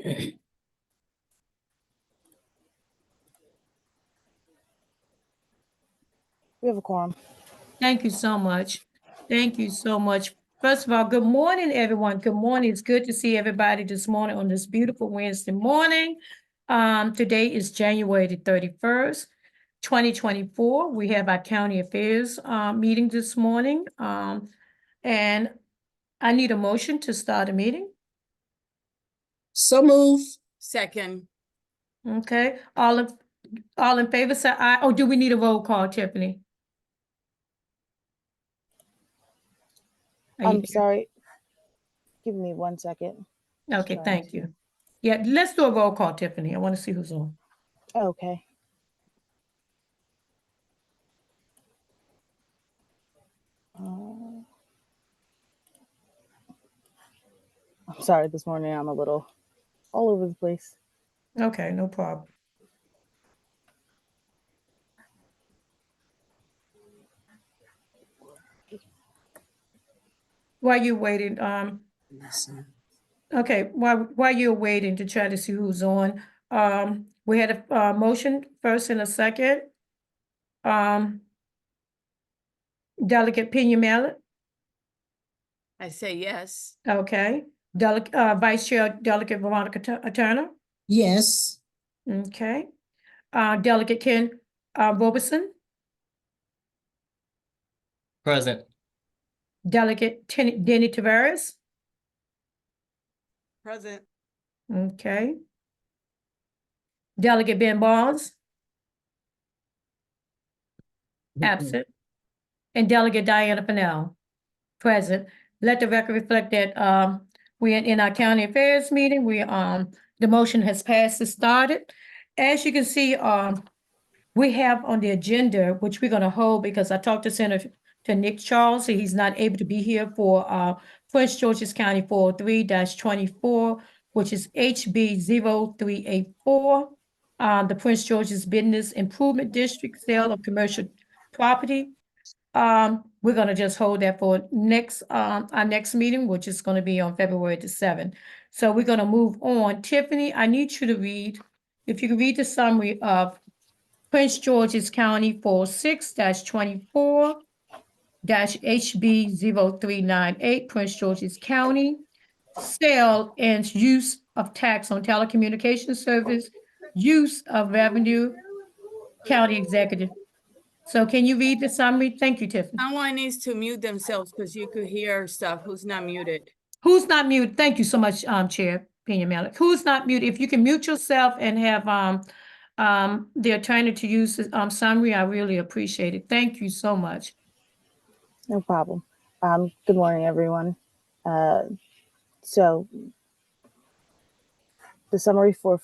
We have a quorum. Thank you so much. Thank you so much. First of all, good morning, everyone. Good morning. It's good to see everybody this morning on this beautiful Wednesday morning. Today is January the 31st, 2024. We have our county affairs meeting this morning. And I need a motion to start a meeting. So move. Second. Okay, all in favor, say aye. Oh, do we need a roll call, Tiffany? Are you I'm there? sorry. Give me 1 second. Okay, Sorry. thank you. Yeah, let's do a roll call, Tiffany. I want to see who's on. Okay. I'm sorry, this morning I'm a little all over the place. Okay, no problem. While you're waiting, okay, while you're waiting to try to see who's on, we had a motion first and a second. Delegate Pena Mallett, I say yes. okay. Vice Chair Delegate Veronica Turner, Yes. okay. Delegate Ken Robertson, Present. Delegate Denny Tavares, Present. okay. Delegate Ben Barnes, absent. And Delegate Diana Fennell, present. Let the record reflect that we're in our county affairs meeting. The motion has passed and started. As you can see, we have on the agenda, which we're gonna hold because I talked to Senator Nick Charles, and he's not able to be here for Prince George's County 403-24, which is HB 0384. The Prince George's Business Improvement District sale of commercial property. We're gonna just hold that for our next meeting, which is gonna be on February the 7th. So we're gonna move on. Tiffany, I need you to read, if you can read the summary of Prince George's County 46-24 HB 0398, Prince George's County, sale and use of tax on telecommunication service, use of revenue, county executive. So can you read the summary? Thank you, Tiffany. Someone needs to mute themselves because you could hear stuff. Who's not muted? Who's not muted? Thank you so much, Chair Pena Mallett. Who's not muted? If you can mute yourself and have the attorney to use the summary, I really appreciate it. Thank you so much. No problem. Good morning, everyone. So the summary for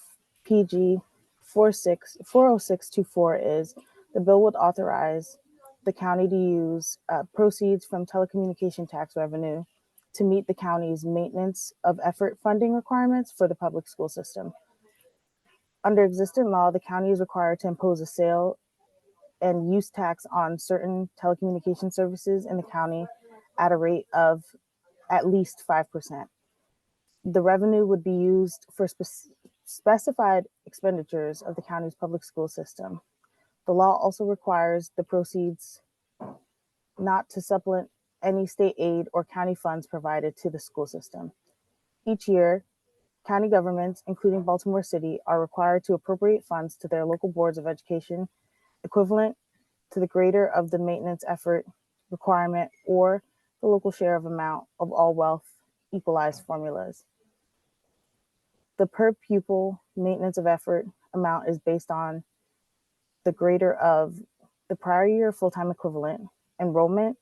PG 40624 is the bill would authorize the county to use proceeds from telecommunication tax revenue to meet the county's maintenance of effort funding requirements for the public school system. Under existing law, the county is required to impose a sale and use tax on certain telecommunication services in the county at a rate of at least 5%. The revenue would be used for specified expenditures of the county's public school system. The law also requires the proceeds not to supplement any state aid or county funds provided to the school system. Each year, county governments, including Baltimore City, are required to appropriate funds to their local boards of education equivalent to the greater of the maintenance effort requirement or the local share of amount of all wealth equalized formulas. The per pupil maintenance of effort amount is based on the greater of the prior year full-time equivalent enrollment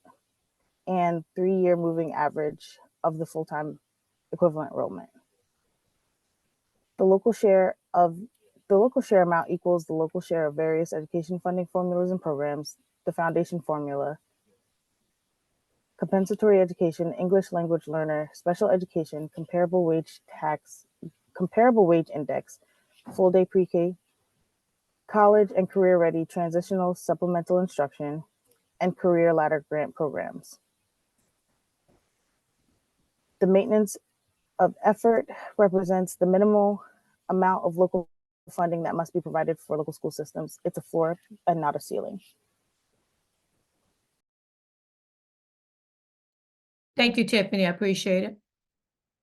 and 3-year moving average of the full-time equivalent enrollment. The local share amount equals the local share of various education funding formulas and programs, the foundation formula, compensatory education, English language learner, special education, comparable wage index, full day pre-K, college and career ready transitional supplemental instruction, and career ladder grant programs. The maintenance of effort represents the minimal amount of local funding that must be provided for local school systems. It's a floor and not a ceiling. Thank you, Tiffany. I appreciate it.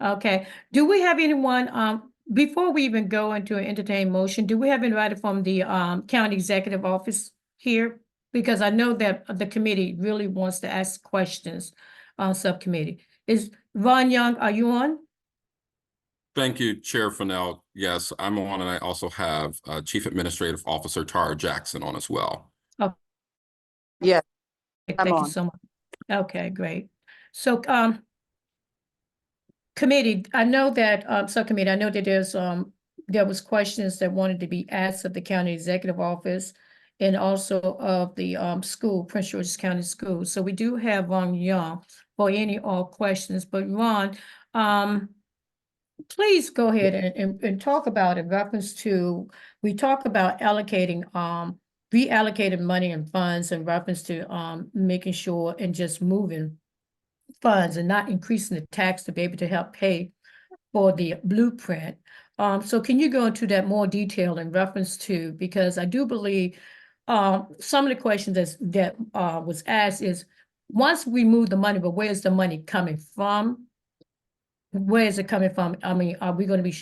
Okay. Do we have anyone, before we even go into an entertained motion, do we have anybody from the county executive office here? Because I know that the committee really wants to ask questions on subcommittee. Is Ron Young, are you on? Thank you, Chair Fennell. Yes, I'm on, and I also have Chief Administrative Officer Tara Jackson on as well. Yes, I'm Thank you on. so much. Okay, great. So, committee, I know that, subcommittee, I know that there was questions that wanted to be asked of the county executive office and also of the, school, Prince George's County School. So we do have Ron Young for any all questions, but Ron, please go ahead and talk about in reference to, we talk about allocating, reallocating money and funds in reference to, making sure and just moving funds and not increasing the tax to be able to help pay for the blueprint. So can you go into that more detail in reference to, because I do believe some of the questions that was asked is, once we move the money, but where's the money coming from? Where is it coming from? I mean, are we going to be,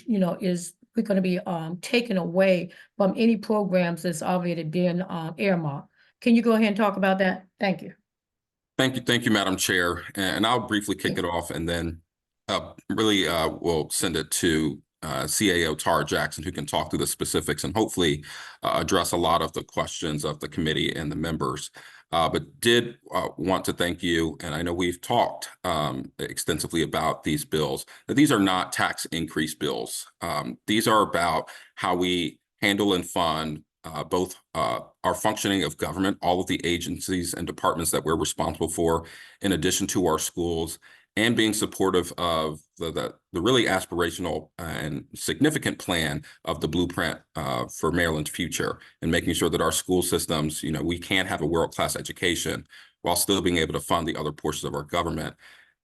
is we going to be taken away from any programs that's already been earmarked? Can you go ahead and talk about that? Thank you. Thank you, Madam Chair. And I'll briefly kick it off, and then we'll send it to CAO Tara Jackson, who can talk through the specifics and hopefully address a lot of the questions of the committee and the members. But did want to thank you, and I know we've talked extensively about these bills, that these are not tax increase bills. These are about how we handle and fund both our functioning of government, all of the agencies and departments that we're responsible for, in addition to our schools, and being supportive of the really aspirational and significant plan of the blueprint for Maryland's future, and making sure that our school systems, we can have a world-class education while still being able to fund the other portions of our government.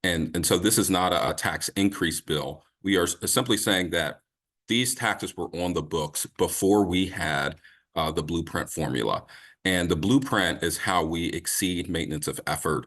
And so this is not a tax increase bill. We are simply saying that these taxes were on the books before we had the blueprint formula. And the blueprint is how we exceed maintenance of effort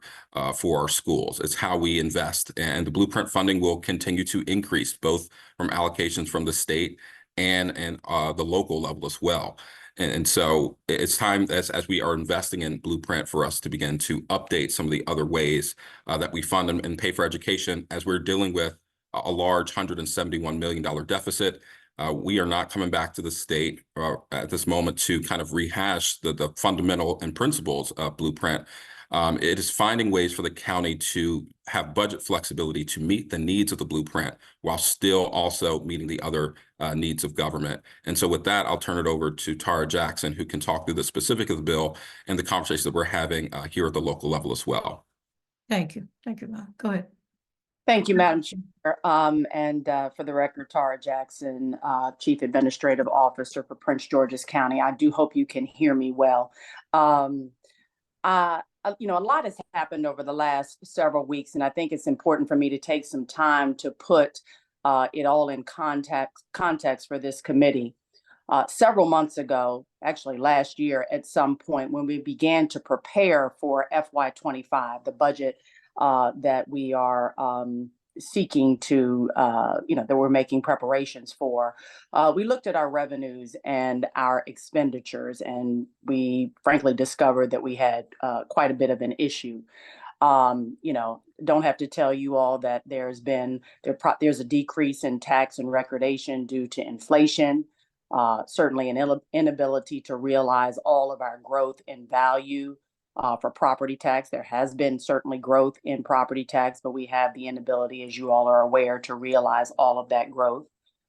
for our schools. It's how we invest. And the blueprint funding will continue to increase, both from allocations from the state and the local level as well. And so it's time, as we are investing in blueprint, for us to begin to update some of the other ways that we fund and pay for education, as we're dealing with a large $171 million deficit. We are not coming back to the state at this moment to kind of rehash the fundamental and principles of blueprint. It is finding ways for the county to have budget flexibility to meet the needs of the blueprint while still also meeting the other needs of government. And so with that, I'll turn it over to Tara Jackson, who can talk through the specific of the bill and the conversations that we're having here at the local level as well. Thank you. Thank you, Ron. Go ahead. Thank you, Madam Chair. For the record, Tara Jackson, Chief Administrative Officer for Prince George's County. I do hope you can hear me well. A lot has happened over the last several weeks, and I think it's important for me to take some time to put it all in context for this committee. Several months ago, actually last year at some point, when we began to prepare for FY25, the budget that we are seeking to, that we're making preparations for, we looked at our revenues and our expenditures, and we frankly discovered that we had quite a bit of an issue. Don't have to tell you all that there's a decrease in tax and recordation due to inflation, certainly an inability to realize all of our growth in value. For property tax, there has been certainly growth in property tax, but we have the inability, as you all are aware, to realize all of that growth.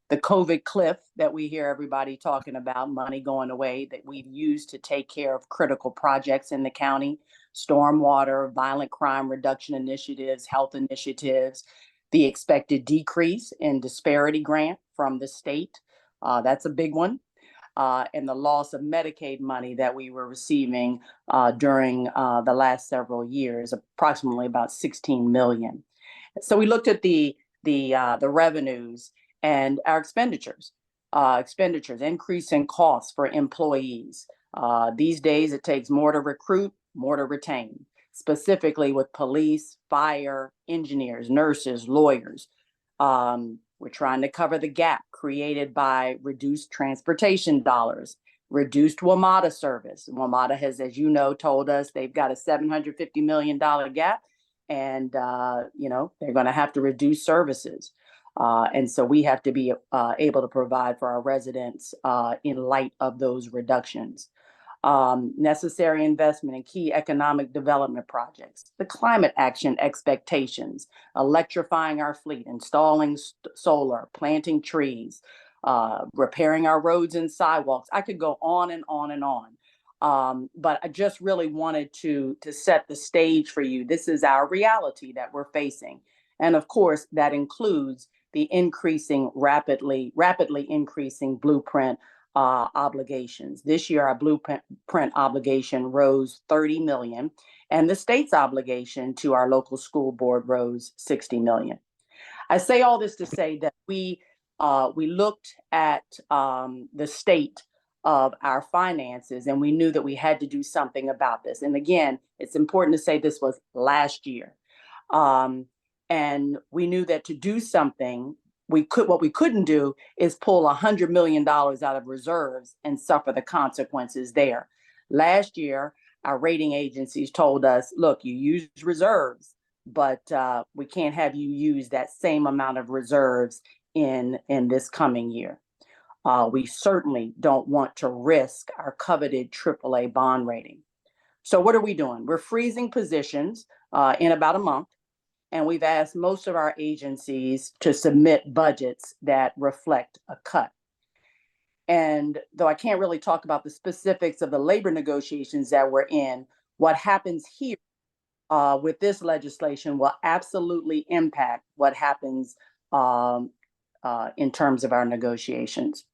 The COVID cliff that we hear everybody talking about, money going away that we've used to take care of critical projects in the county, stormwater, violent crime reduction initiatives, health initiatives, the expected decrease in disparity grant from the state. That's a big one. And the loss of Medicaid money that we were receiving during the last several years, approximately about $16 million. So we looked at the revenues and our expenditures. expenditures, increase in costs for employees. These days, it takes more to recruit, more to retain, specifically with police, fire, engineers, nurses, lawyers. We're trying to cover the gap created by reduced transportation dollars, reduced WMATA service. WMATA has, as you know, told us they've got a $750 million gap, and they're going to have to reduce services. And so we have to be able to provide for our residents in light of those reductions. Necessary investment in key economic development projects, the climate action expectations, electrifying our fleet, installing solar, planting trees, repairing our roads and sidewalks. I could go on and on and on. But I just really wanted to set the stage for you. This is our reality that we're facing. And of course, that includes the rapidly increasing Blueprint obligations. This year, our Blueprint obligation rose 30 million, and the state's obligation to our local school board rose 60 million. I say all this to say that we looked at the state of our finances, and we knew that we had to do something about this. And again, it's important to say this was last year. And we knew that to do something, what we couldn't do is pull $100 million out of reserves and suffer the consequences there. Last year, our rating agencies told us, look, you used reserves, but we can't have you use that same amount of reserves in this coming year. We certainly don't want to risk our coveted AAA bond rating. So what are we doing? We're freezing positions in about a month. And we've asked most of our agencies to submit budgets that reflect a cut. And though I can't really talk about the specifics of the labor negotiations that we're in, what happens here with this legislation will absolutely impact what happens in terms of our negotiations.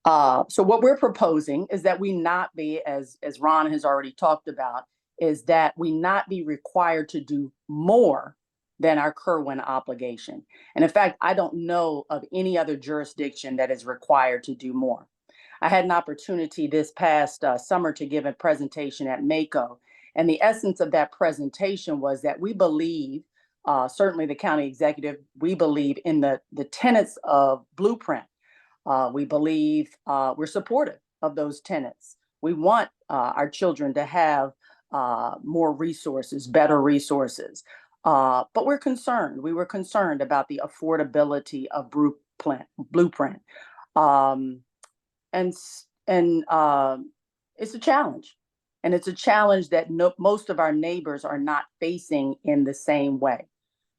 So what we're proposing is that we not be, as Ron has already talked about, is that we not be required to do more than our Kerwin obligation. And in fact, I don't know of any other jurisdiction that is required to do more. I had an opportunity this past summer to give a presentation at MACo. And the essence of that presentation was that we believe, certainly the county executive, we believe in the tenets of Blueprint. We believe we're supportive of those tenets. We want our children to have more resources, better resources. But we're concerned. We were concerned about the affordability of Blueprint. And it's a challenge. And it's a challenge that most of our neighbors are not facing in the same way.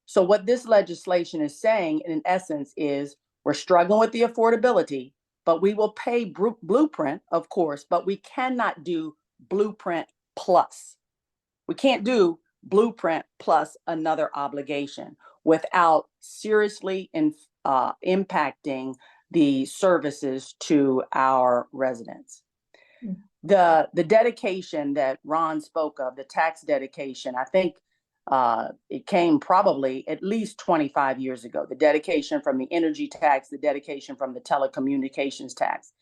So what this legislation is saying, in essence, is we're struggling with the affordability, but we will pay Blueprint, of course, but we cannot do Blueprint plus. We can't do Blueprint plus another obligation without seriously impacting the services to our residents. The dedication that Ron spoke of, the tax dedication, I think it came probably at least 25 years ago. The dedication from the energy tax, the dedication from the telecommunications tax.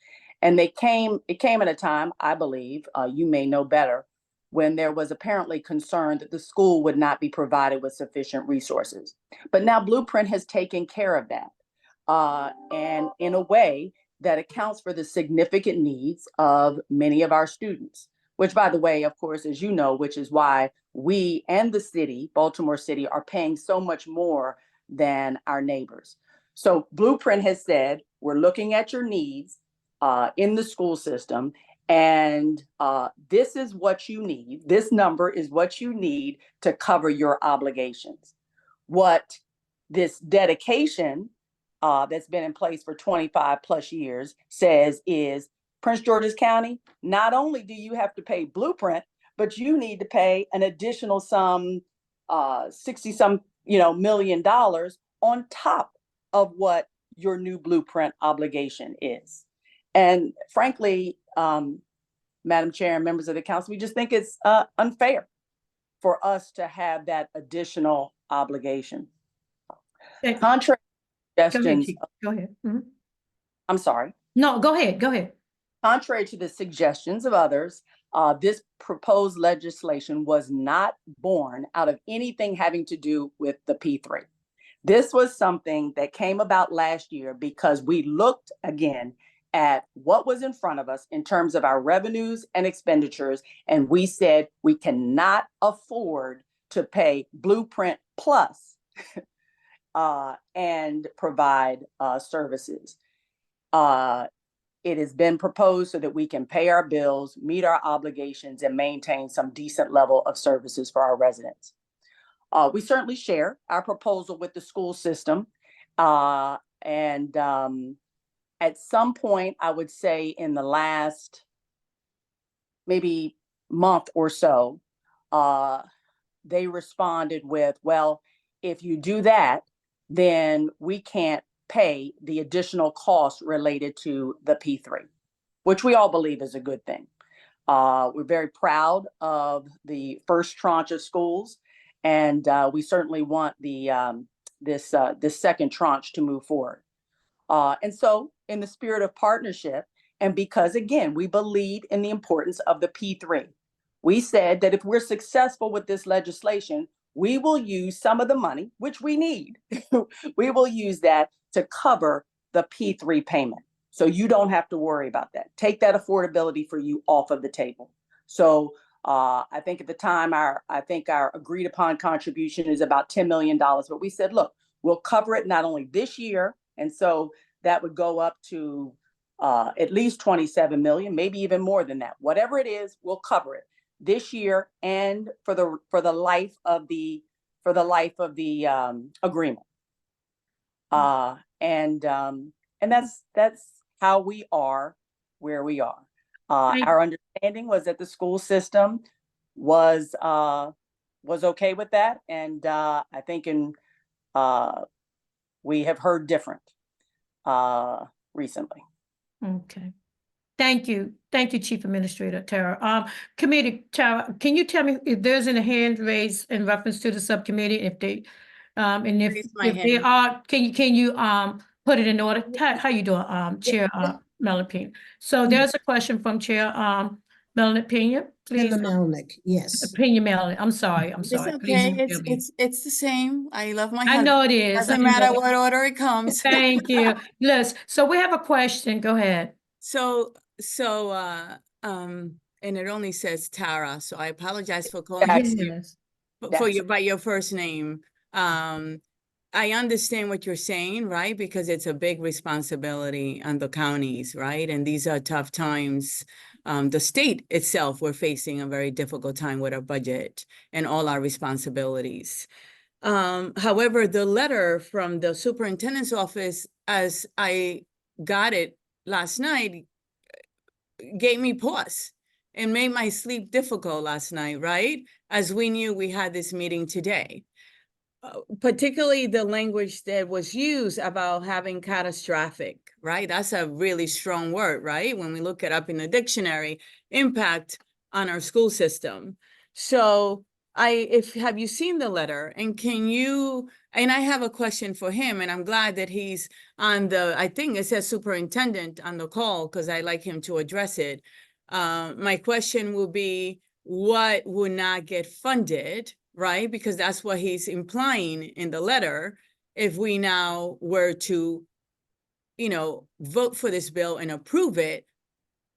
And it came at a time, I believe, you may know better, when there was apparently concern that the school would not be provided with sufficient resources. But now Blueprint has taken care of that, and in a way that accounts for the significant needs of many of our students, which, by the way, of course, as you know, which is why we and the city, Baltimore City, are paying so much more than our neighbors. So Blueprint has said, we're looking at your needs in the school system, and this is what you need. This number is what you need to cover your obligations. What this dedication that's been in place for 25 plus years says is, Prince George's County, not only do you have to pay Blueprint, but you need to pay an additional some 60 some million dollars on top of what your new Blueprint obligation is. And frankly, Madam Chair and members of the council, we just think it's unfair for us to have that additional obligation. Thank you. Contrary Go ahead, suggestions. Chief. Go ahead. Mhm. I'm sorry. No, go ahead, go ahead. Contrary to the suggestions of others, this proposed legislation was not born out of anything having to do with the P3. This was something that came about last year because we looked again at what was in front of us in terms of our revenues and expenditures, and we said we cannot afford to pay Blueprint Plus and provide services. It has been proposed so that we can pay our bills, meet our obligations, and maintain some decent level of services for our residents. We certainly share our proposal with the school system. And at some point, I would say in the last maybe month or so, they responded with, well, if you do that, then we can't pay the additional costs related to the P3, which we all believe is a good thing. We're very proud of the first tranche of schools, and we certainly want the this second tranche to move forward. And so, in the spirit of partnership, and because again we believe in the importance of the P3, we said that if we're successful with this legislation, we will use some of the money, which we need. We will use that to cover the P3 payment. So you don't have to worry about that. Take that affordability for you off of the table. So I think at the time, our agreed upon contribution is about $10 million. But we said, look, we'll cover it not only this year. And so that would go up to at least 27 million, maybe even more than that. Whatever it is, we'll cover it this year and for the life of the agreement. And that's how we are where we are. Our understanding was that the school system was okay with that, and I think we have heard different recently. Okay. Thank you, Chief Administrator Tara. Committee, Tara, can you tell me if there's any hand raised in reference to the subcommittee? If they, and if Raise my they hand. are, can you put it in order? How you doing, Chair Melanie Pena? So there's a question from Chair Melanie Pena, please. Linda Melnick, yes. Pena Melanie, I'm sorry. It's Please okay. forgive me. It's the same. I love my I husband. know it is. Doesn't I matter know. what order it comes. Thank you. Liz, so we have a question. Go ahead. So, and it only says Tara, so I apologize for calling you Yes. by your first name. I understand what you're saying, right? Because it's a big responsibility on the counties, right? And these are tough times. The state itself, we're facing a very difficult time with our budget and all our responsibilities. However, the letter from the superintendent's office, as I got it last night, gave me pause and made my sleep difficult last night, right? As we knew we had this meeting today. Particularly the language that was used about having catastrophic, right? That's a really strong word, right? When we look it up in the dictionary, impact on our school system. So have you seen the letter, and and I have a question for him, and I'm glad that he's on I think it says superintendent on the call, because I like him to address it. My question will be, what would not get funded, right? Because that's what he's implying in the letter. If we now were to, vote for this bill and approve it,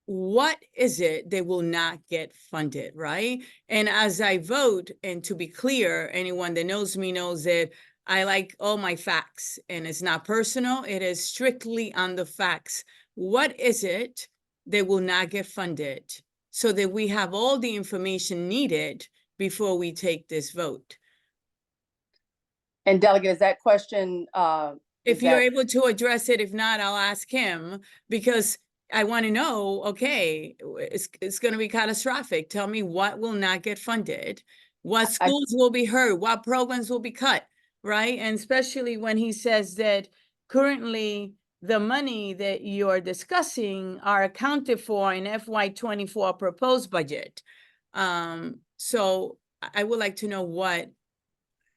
what is it that will not get funded, right? And as I vote, and to be clear, anyone that knows me knows that I like all my facts, and it's not personal, it is strictly on the facts. What is it that will not get funded, so that we have all the information needed before we take this vote? And Delegate, is that question? If you're able to address it, if not, I'll ask him, because I want to know, okay, it's going to be catastrophic. Tell me what will not get funded, what schools will be hurt, what programs will be cut, right? And especially when he says that currently the money that you're discussing are accounted for in FY24 proposed budget. So I would like to know what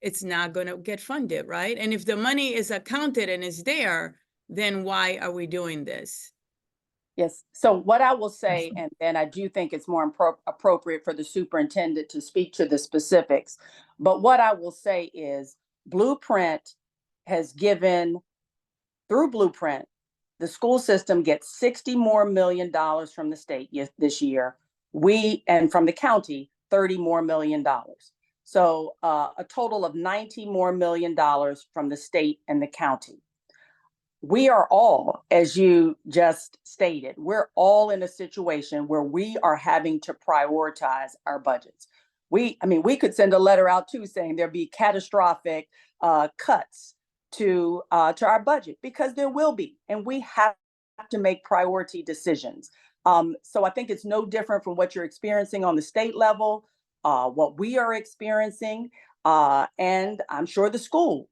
it's not going to get funded, right? And if the money is accounted and is there, then why are we doing this? Yes. So what I will say, and then I do think it's more appropriate for the superintendent to speak to the specifics. But what I will say is Blueprint has given, through Blueprint, the school system gets $60 more million from the state this year. And from the county, $30 million more. So a total of $90 million more from the state and the county. We are all, as you just stated, we're all in a situation where we are having to prioritize our budgets. We could send a letter out too saying there'll be catastrophic cuts to our budget, because there will be, and we have to make priority decisions. So I think it's no different from what you're experiencing on the state level, what we are experiencing, and I'm sure the school.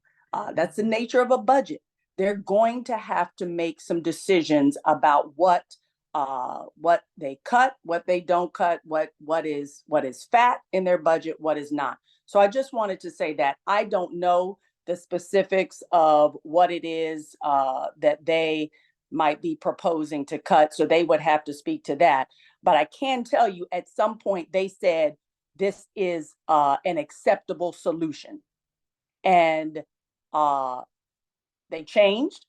That's the nature of a budget. They're going to have to make some decisions about what they cut, what they don't cut, what is fat in their budget, what is not. So I just wanted to say that I don't know the specifics of what it is that they might be proposing to cut, so they would have to speak to that. But I can tell you, at some point they said this is an acceptable solution, and they changed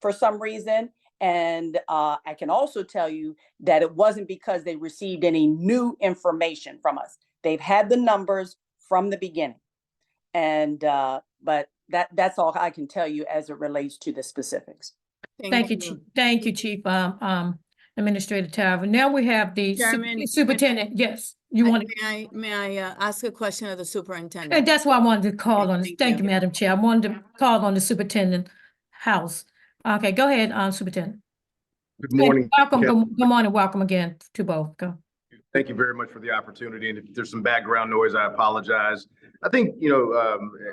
for some reason. And I can also tell you that it wasn't because they received any new information from us. They've had the numbers from the beginning. And but that's all I can tell you as it relates to the specifics. Thank you, Chief. Thank you, Chief Administrator Tarver. Now we have the Chairman, superintendent. Yes, you want to. May I ask a question of the And superintendent? that's why I wanted to call on, Thank thank you. you, Madam Chair. I wanted to call on the superintendent House. Okay, go ahead, Superintendent. Good morning. Welcome, Kevin. good morning, welcome again to both. Go. Thank you very much for the opportunity. And if there's some background noise, I apologize. I think,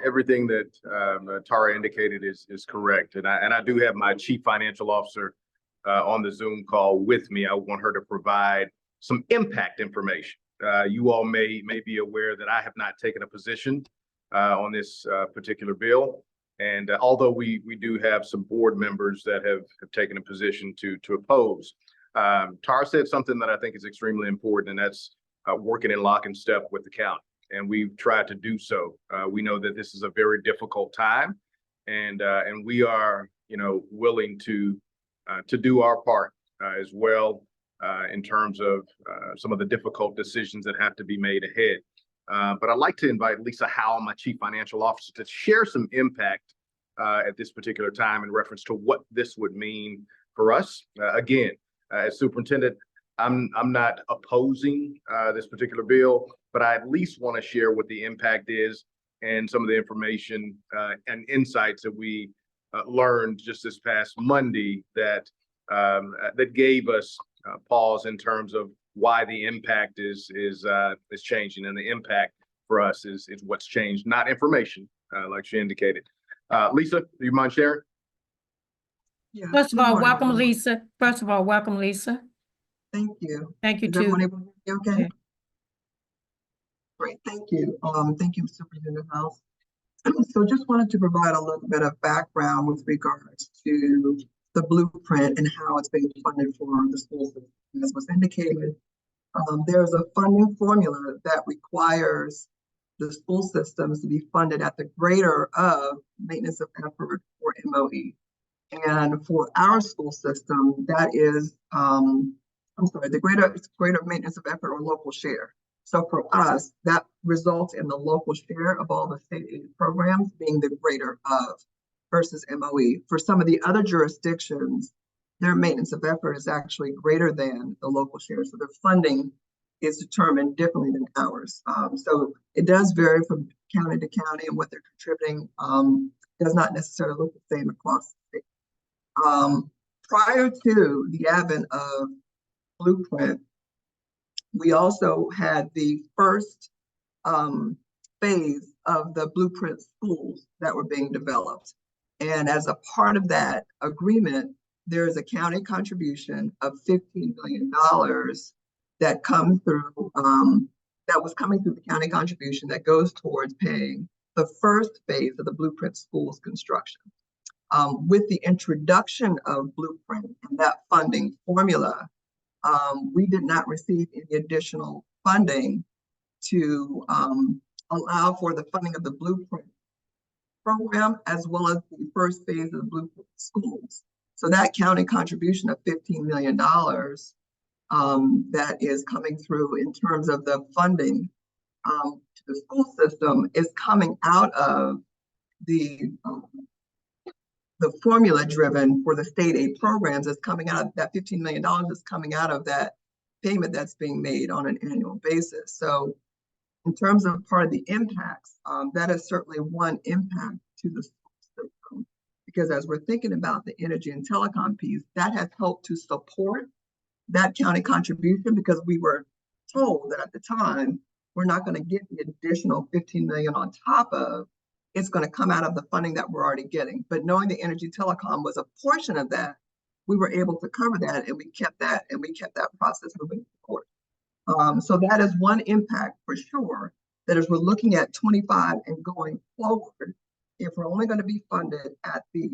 everything that Tara indicated is correct. And I do have my Chief Financial Officer on the Zoom call with me. I want her to provide some impact information. You all may be aware that I have not taken a position on this particular bill. And although we do have some board members that have taken a position to oppose, Tara said something that I think is extremely important, and that's working in lock and step with the county. And we've tried to do so. We know that this is a very difficult time, and we are, willing to do our part as well in terms of some of the difficult decisions that have to be made ahead. But I'd like to invite Lisa Howell, my Chief Financial Officer, to share some impact at this particular time in reference to what this would mean for us. Again, as superintendent, I'm not opposing this particular bill, but I at least want to share what the impact is and some of the information and insights that we learned just this past Monday that gave us pause in terms of why the impact is changing, and the impact for us is what's changed, not information, like she indicated. Lisa, do you mind sharing? Yeah. First of good all, morning, welcome, everyone. Lisa. First of all, welcome, Lisa. Thank you. Thank you Is too. everyone able to hear me okay? Yeah. Great, thank you. Thank you, Superintendent House. So just wanted to provide a little bit of background with regards to the blueprint and how it's being funded for the school system. As was indicated, there's a funding formula that requires the school systems to be funded at the greater of maintenance of effort, or MOE. And for our school system, that is, the greater maintenance of effort or local share. So for us, that results in the local share of all the state aid programs being the greater of versus MOE. For some of the other jurisdictions, their maintenance of effort is actually greater than the local share. So their funding is determined differently than ours. So it does vary from county to county, and what they're contributing does not necessarily look the same across the state. Prior to the advent of Blueprint, we also had the first phase of the Blueprint schools that were being developed. And as a part of that agreement, there is a county contribution of $15 million that comes through, that was coming through the county contribution that goes towards paying the first phase of the Blueprint schools construction. With the introduction of Blueprint and that funding formula, we did not receive any additional funding to allow for the funding of the Blueprint program, as well as the first phase of the Blueprint schools. So that county contribution of $15 million that is coming through in terms of the funding to the school system is coming out of the formula driven for the state aid programs. Is coming out of that $15 million is coming out of that payment that's being made on an annual basis. So in terms of part of the impacts, that is certainly one impact to the school system, because as we're thinking about the energy and telecom piece, that has helped to support that county contribution, because we were told that at the time, we're not going to get the additional $15 million on top of, it's going to come out of the funding that we're already getting. But knowing the energy telecom was a portion of that, we were able to cover that, and we kept that process moving forward. So that is one impact for sure, that as we're looking at 25 and going forward, if we're only going to be funded at the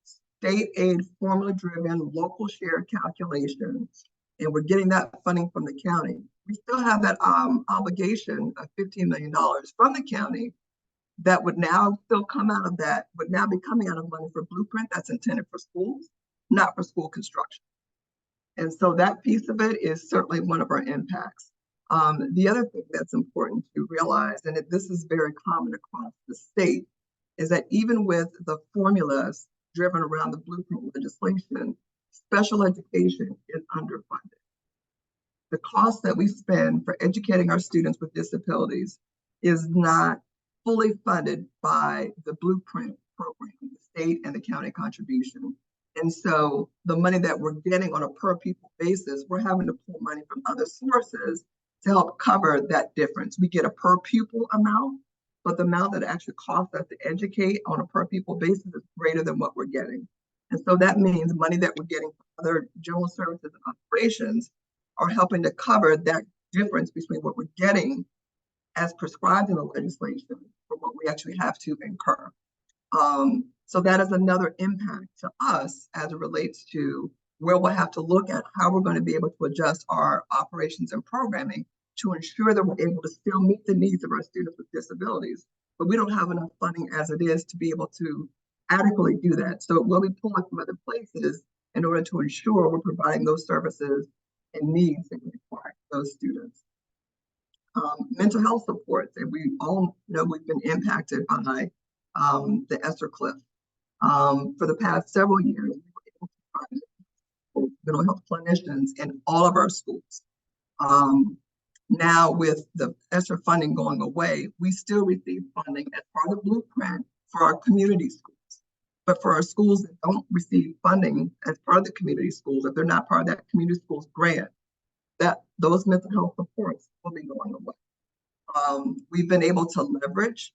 state aid formula driven local share calculations, and we're getting that funding from the county, we still have that obligation of $15 million from the county that would now still come out of that, would now be coming out of money for Blueprint that's intended for schools, not for school construction. And so that piece of it is certainly one of our impacts. The other thing that's important to realize, and this is very common across the state, is that even with the formulas driven around the Blueprint legislation, special education is underfunded. The cost that we spend for educating our students with disabilities is not fully funded by the Blueprint program, the state and the county contribution. And so the money that we're getting on a per pupil basis, we're having to pull money from other sources to help cover that difference. We get a per pupil amount, but the amount that actually costs us to educate on a per pupil basis is greater than what we're getting. And so that means money that we're getting from other general services and operations are helping to cover that difference between what we're getting as prescribed in the legislation for what we actually have to incur. So that is another impact to us as it relates to where we'll have to look at how we're going to be able to adjust our operations and programming to ensure that we're able to still meet the needs of our students with disabilities. But we don't have enough funding as it is to be able to adequately do that. So we'll be pulling from other places in order to ensure we're providing those services and needs that we require for those students. Mental health supports, and we all know we've been impacted by the ESSER cliff. For the past several years, we were able to find mental health clinicians in all of our schools. Now with the ESSER funding going away, we still receive funding as part of the Blueprint for our community schools. But for our schools that don't receive funding as part of the community schools, if they're not part of that community schools grant, that those mental health supports will be going away. We've been able to leverage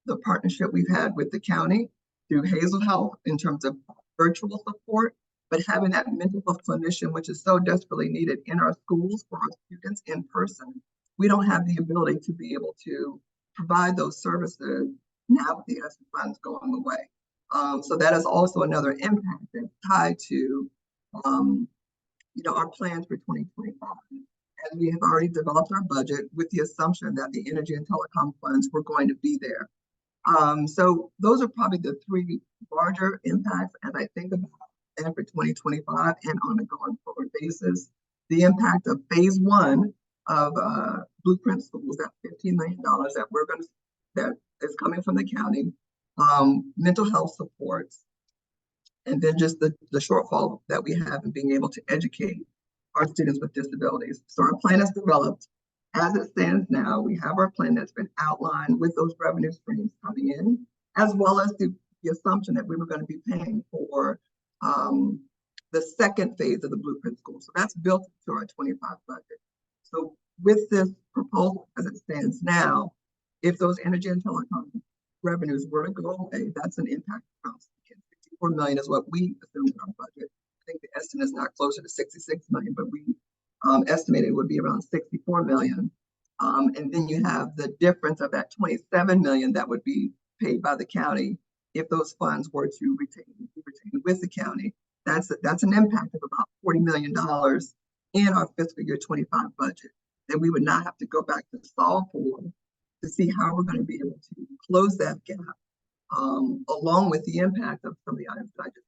the partnership we've had with the county through Hazel Health in terms of virtual support, but having that mental health clinician, which is so desperately needed in our schools for our students in person, we don't have the ability to be able to provide those services now with the ESSER funds going away. So that is also another impact that's tied to our plans for 2025. And we have already developed our budget with the assumption that the energy and telecom funds were going to be there. So those are probably the three larger impacts as I think about that for 2025 and on a going forward basis. The impact of phase one of Blueprint schools, that $15 million that is coming from the county, mental health supports, and then just the shortfall that we have in being able to educate our students with disabilities. So our plan is developed. As it stands now, we have our plan that's been outlined with those revenue streams coming in, as well as the assumption that we were going to be paying for the second phase of the Blueprint school. So that's built into our 25 budget. So with this proposal as it stands now, if those energy and telecom revenues were to go away, that's an impact around $64 million is what we assumed in our budget. I think the estimate is not closer to 66 million, but we estimated it would be around 64 million. And then you have the difference of that 27 million that would be paid by the county if those funds were to be retained with the county. That's an impact of about $40 million in our fiscal year 25 budget that we would not have to go back to solve for to see how we're going to be able to close that gap, along with the impact of some of the items that I just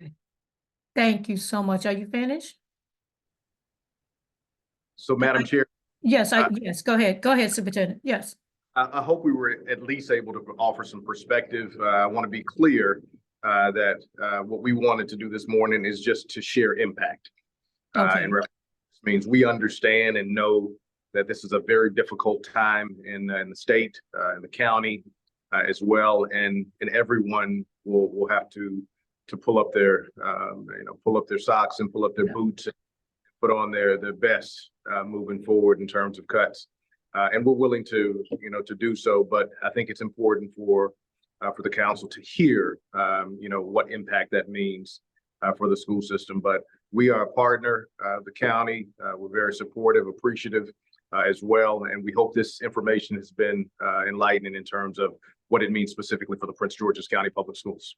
discussed. Thank you so much. Are you finished? So Madam Chair, Yes, yes, go ahead. Go ahead, Superintendent. Yes. I hope we were at least able to offer some perspective. I want to be clear that what we wanted to do this morning is just to share impact. Okay. And this means we understand and know that this is a very difficult time in the state, in the county as well, and everyone will have to pull up their pull up their socks and pull up their boots and put on their best moving forward in terms of cuts. And we're willing to do so, but I think it's important for the council to hear what impact that means for the school system. But we are a partner of the county. We're very supportive, appreciative as well, and we hope this information has been enlightening in terms of what it means specifically for the Prince George's County Public Schools.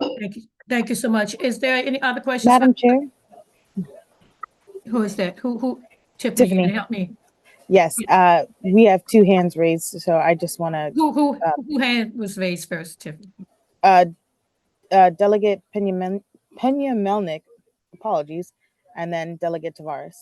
Thank you. Thank you so much. Is there any other questions? Madam Chair? Who is that? Who? Tiffany, you Tiffany. can help me. Yes, we have two hands raised, so I just want to, Who hand was raised first, Tiffany? Delegate Pena Melnick, apologies, and then Delegate Tavares.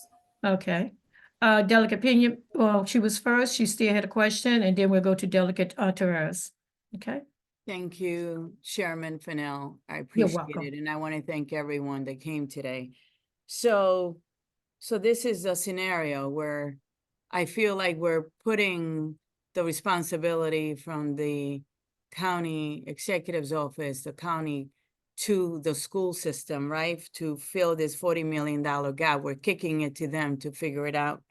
Okay. Delegate Pena, well, she was first. She still had a question, and then we'll go to Delegate Tavares. Okay. Thank you, Chairman Fennell. I You're appreciate welcome. it, and I want to thank everyone that came today. So this is a scenario where I feel like we're putting the responsibility from the county executive's office, the county, to the school system, right? To fill this $40 million gap. We're kicking it to them to figure it out.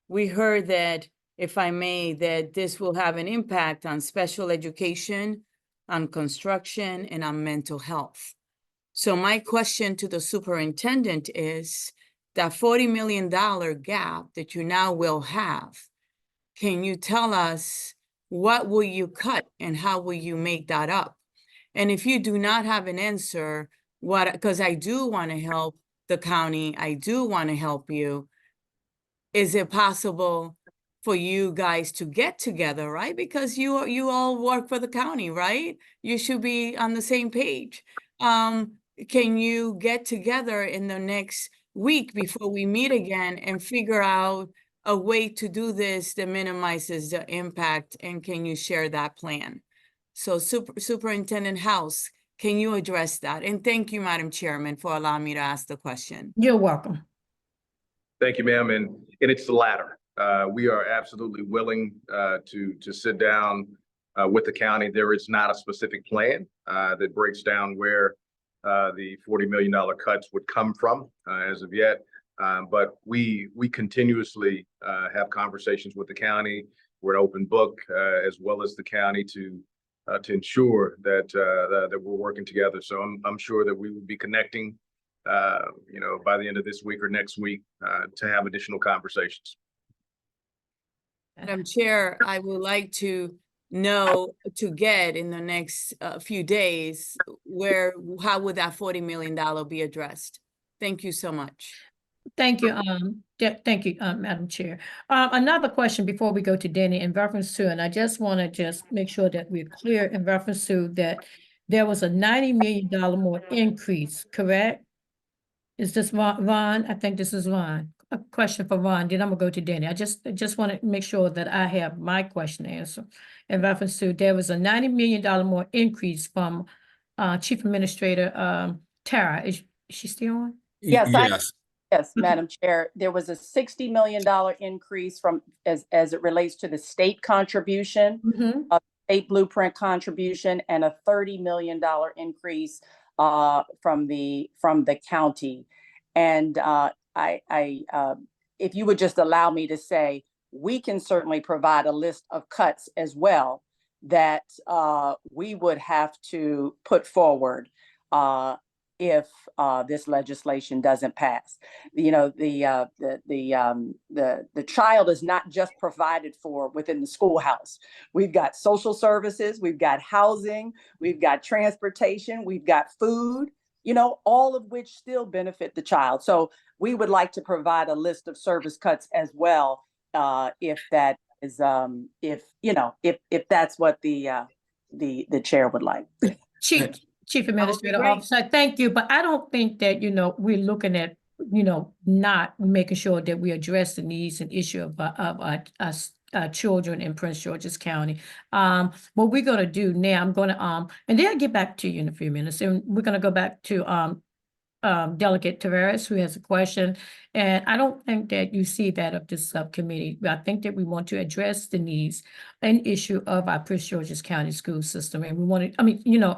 We heard that, if I may, that this will have an impact on special education, on construction, and on mental health. So my question to the superintendent is, that $40 million gap that you now will have, can you tell us what will you cut and how will you make that up? And if you do not have an answer, because I do want to help the county, I do want to help you, is it possible for you guys to get together, right? Because you all work for the county, right? You should be on the same page. Can you get together in the next week before we meet again and figure out a way to do this that minimizes the impact? And can you share that plan? So Superintendent House, can you address that? And thank you, Madam Chairman, for allowing me to ask the question. You're welcome. Thank you, ma'am. And it's the latter. We are absolutely willing to sit down with the county. There is not a specific plan that breaks down where the $40 million cuts would come from as of yet. But we continuously have conversations with the county. We're an open book as well as the county to ensure that that we're working together. So I'm sure that we will be connecting by the end of this week or next week to have additional conversations. Madam Chair, I would like to know, to get in the next few days, how would that $40 million be addressed? Thank you so much. Thank you, Madam Chair. Another question before we go to Danny in reference to, and I just want to make sure that we're clear in reference to that there was a $90 million more increase, correct? Is this Ron? I think this is Ron. A question for Ron, then I'm gonna go to Danny. I just want to make sure that I have my question answered in reference to there was a $90 million more increase from Chief Administrator Tara. Is she still on? Yes, Yes. Yes, Madam Chair, there was a $60 million increase from as it relates to the state contribution, state blueprint contribution, and a $30 million increase from the county. And if you would just allow me to say, we can certainly provide a list of cuts as well that we would have to put forward. if this legislation doesn't pass. You know, the child is not just provided for within the schoolhouse. We've got social services, we've got housing, we've got transportation, we've got food, you know, all of which still benefit the child. So we would like to provide a list of service cuts as well, if that is, if that's what the chair would like. Chief Administrative great. Officer, thank you, but I don't think that, we're looking at, not making sure that we address the needs and issue of our children in Prince George's County. What we're gonna do now, I'm gonna, and then I'll get back to you in a few minutes, and we're gonna go back to, Delegate Tavares, who has a question. And I don't think that you see that of this subcommittee. I think that we want to address the needs and issue of our Prince George's County school system. And we want to,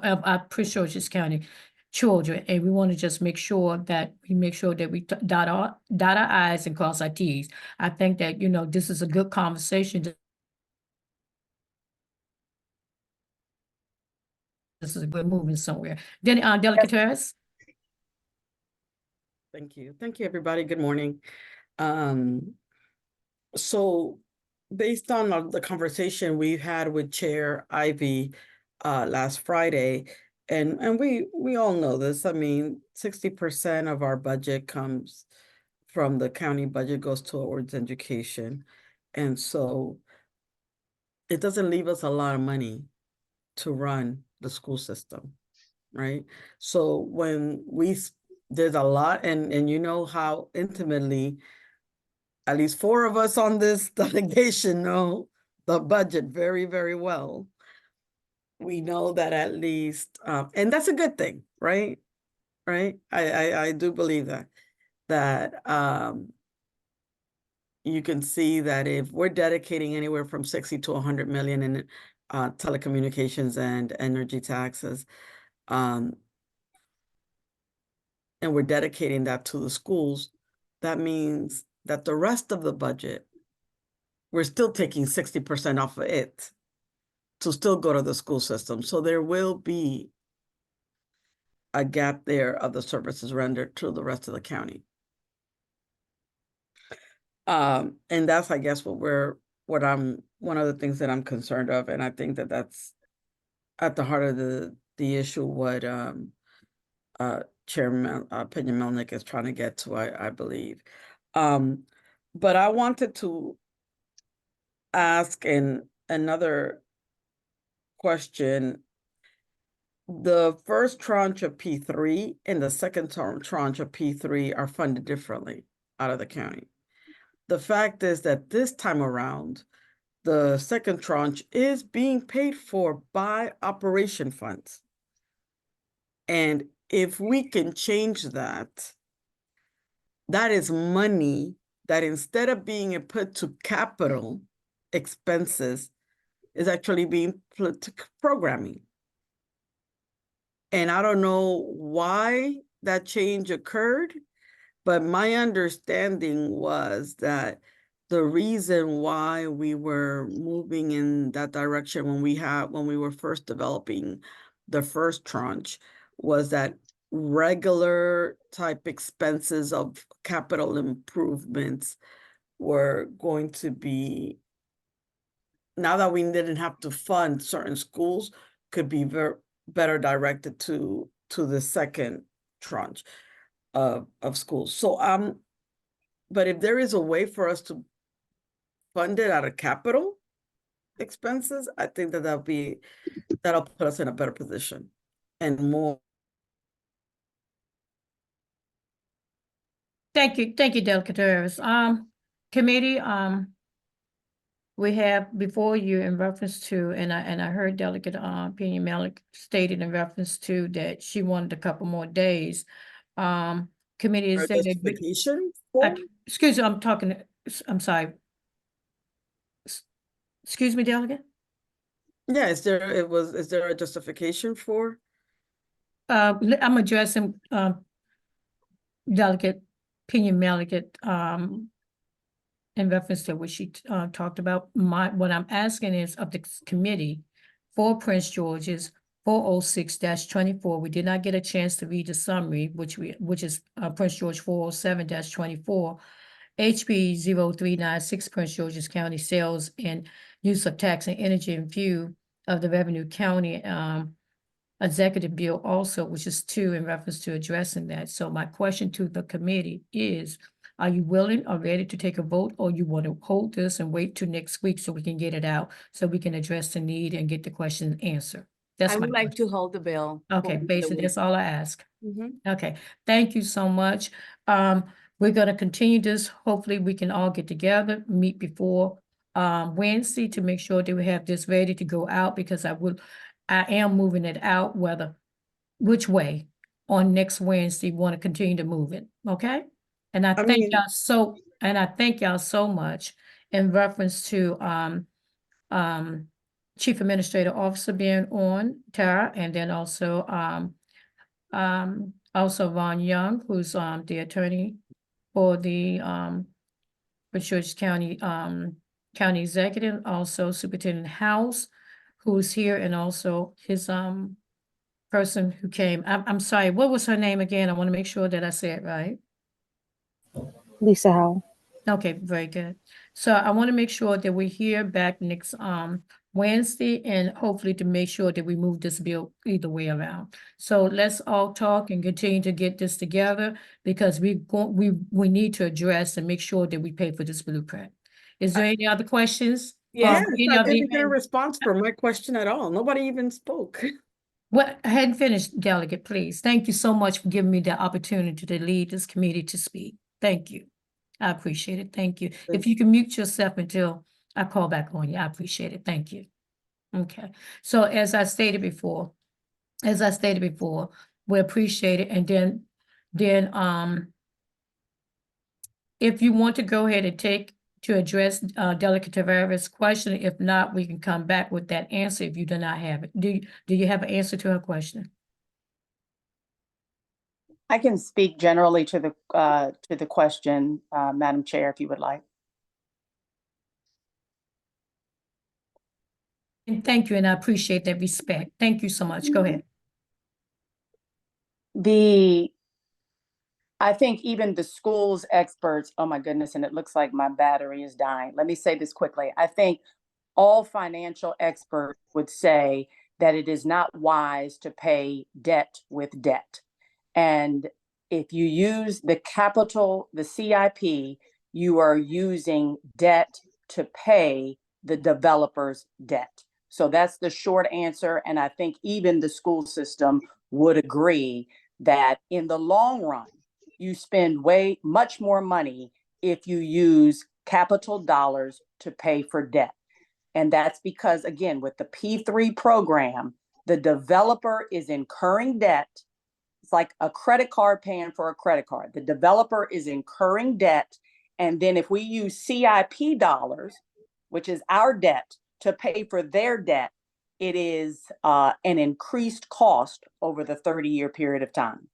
of our Prince George's County children. And we want to just make sure that we dot our I's and cross our T's. I think that, this is a good conversation. This is a good movement somewhere. Then, Delegate Tavares? Thank you. Thank you, everybody. Good morning. So based on the conversation we had with Chair Ivy last Friday, and we all know this, I mean, 60% of our budget comes from the county budget goes towards education. And so it doesn't leave us a lot of money to run the school system, right? So when there's a lot, and you know how intimately at least 4 of us on this delegation know the budget very, very well. We know that at least, and that's a good thing, right? Right? I do believe that you can see that if we're dedicating anywhere from 60 to 100 million in telecommunications and energy taxes, and we're dedicating that to the schools, that means that the rest of the budget, we're still taking 60% off of it to still go to the school system. So there will be a gap there of the services rendered to the rest of the county. And that's, I guess, one of the things that I'm concerned of. And I think that that's at the heart of the issue, what Chairman Pena Melnick is trying to get to, I believe. But I wanted to ask another question. The first tranche of P3 and the second tranche of P3 are funded differently out of the county. The fact is that this time around, the second tranche is being paid for by operation funds. And if we can change that, that is money that instead of being put to capital expenses is actually being put to programming. And I don't know why that change occurred, but my understanding was that the reason why we were moving in that direction when we were first developing the first tranche was that regular type expenses of capital improvements were going to be, now that we didn't have to fund certain schools, could be better directed to the second tranche of schools. So but if there is a way for us to fund it out of capital expenses, I think that'll put us in a better position and more. Thank you, Delegate Tavares. Committee, we have before you in reference to, and I heard Delegate Pena Melnick stated in reference to that she wanted a couple more days. Committee is that justification? excuse me, I'm sorry. Excuse me, Delegate? Yeah, is there a justification for? I'm addressing Delegate Pena Melnick in reference to what she talked about. What I'm asking is of the committee for Prince George's 406-24. We did not get a chance to read the summary, which is Prince George 407-24. HB 0396, Prince George's County Sales and Use of Tax and Energy in View of the Revenue County Executive Bill also, which is 2 in reference to addressing that. So my question to the committee is, are you willing or ready to take a vote, or you want to hold this and wait till next week so we can get it out, so we can address the need and get the question answered? That's I my would like question. to hold the bill. Okay, basically, that's all I ask. Mhm. Okay, thank you so much. We're gonna continue this. Hopefully, we can all get together, meet before Wednesday to make sure that we have this ready to go out, because I am moving it out, which way on next Wednesday, want to continue to move it, okay? And I thank mean- y'all so much in reference to Chief Administrative Officer being on, Tara, and then also Ron Young, who's the attorney for the Prince George's County County Executive, also Superintendent House, who's here, and also his person who came. I'm sorry, what was her name again? I want to make sure that I say it right. Lisa Howell. Okay, very good. So I want to make sure that we're here back next Wednesday, and hopefully to make sure that we move this bill either way around. So let's all talk and continue to get this together, because we need to address and make sure that we pay for this blueprint. Is there any other questions? Yes, Any I of the- didn't get a response for my question at all. Nobody even spoke. Well, I hadn't finished, Delegate, please. Thank you so much for giving me the opportunity to lead this committee to speak. Thank you. I appreciate it. Thank you. If you can mute yourself until I call back on you, I appreciate it. Thank you. Okay. So as I stated before, we appreciate it. And then if you want to go ahead and address Delegate Tavera's question, if not, we can come back with that answer if you do not have it. Do you have an answer to her question? I can speak generally to the question, Madam Chair, if you would like. And thank you, and I appreciate that respect. Thank you so much. Go ahead. I think even the school's experts, oh my goodness, and it looks like my battery is dying. Let me say this quickly. I think all financial experts would say that it is not wise to pay debt with debt. And if you use the CIP, you are using debt to pay the developer's debt. So that's the short answer. And I think even the school system would agree that in the long run, you spend much more money if you use capital dollars to pay for debt. And that's because, again, with the P3 program, the developer is incurring debt. It's like a credit card paying for a credit card. The developer is incurring debt. And then if we use CIP dollars, which is our debt, to pay for their debt, it is an increased cost over the 30-year period of time.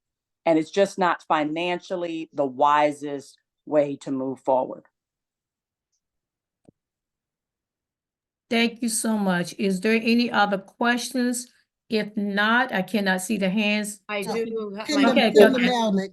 And it's just not financially the wisest way to move forward. Thank you so much. Is there any other questions? If not, I cannot see the hands. I do. Okay, Pin okay. the mail it.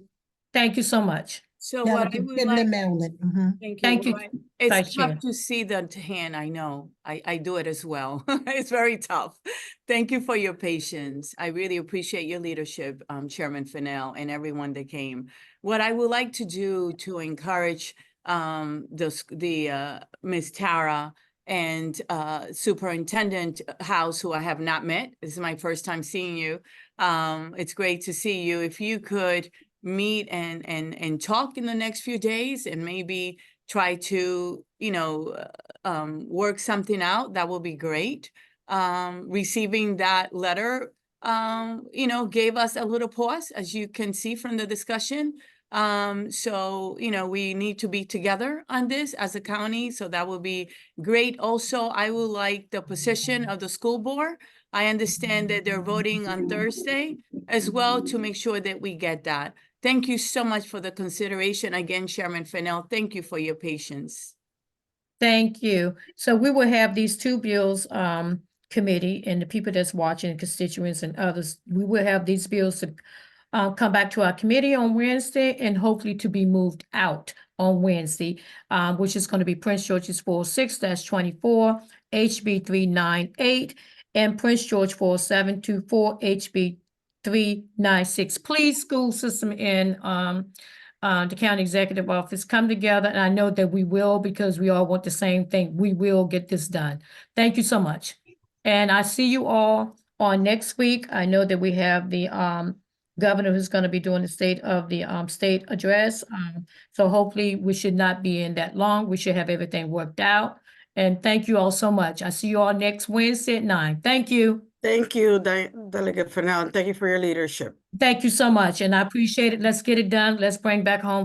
Thank you so much. So what I Delegate, would pin the like, mail it. Mhm. Thank you, It's Vice Chair. tough to see the hand, I know. I do it as well. It's very tough. Thank you for your patience. I really appreciate your leadership, Chairman Fennell, and everyone that came. What I would like to do to encourage Ms. Tara and Superintendent House, who I have not met. This is my first time seeing you. It's great to see you. If you could meet and talk in the next few days and maybe try to, work something out, that will be great. Receiving that letter, gave us a little pause, as you can see from the discussion. So, we need to be together on this as a county, so that will be great. Also, I would like the position of the school board. I understand that they're voting on Thursday as well, to make sure that we get that. Thank you so much for the consideration. Again, Chairman Fennell, thank you for your patience. Thank you. So we will have these two bills committee and the people that's watching, constituents and others, we will have these bills to come back to our committee on Wednesday and hopefully to be moved out on Wednesday, which is going to be Prince George's 46-24, HB 398, and Prince George 4724, HB 396. Please, school system and the county executive office, come together, and I know that we will, because we all want the same thing. We will get this done. Thank you so much. And I see you all on next week. I know that we have the governor who's going to be doing the state of the state address. So hopefully we should not be in that long. We should have everything worked out. And thank you all so much. I see you all next Wednesday at 9. Thank you. Thank you, Delegate Fennell, and thank you for your leadership. Thank you so much. And I appreciate it. Let's get it done. Let's bring back home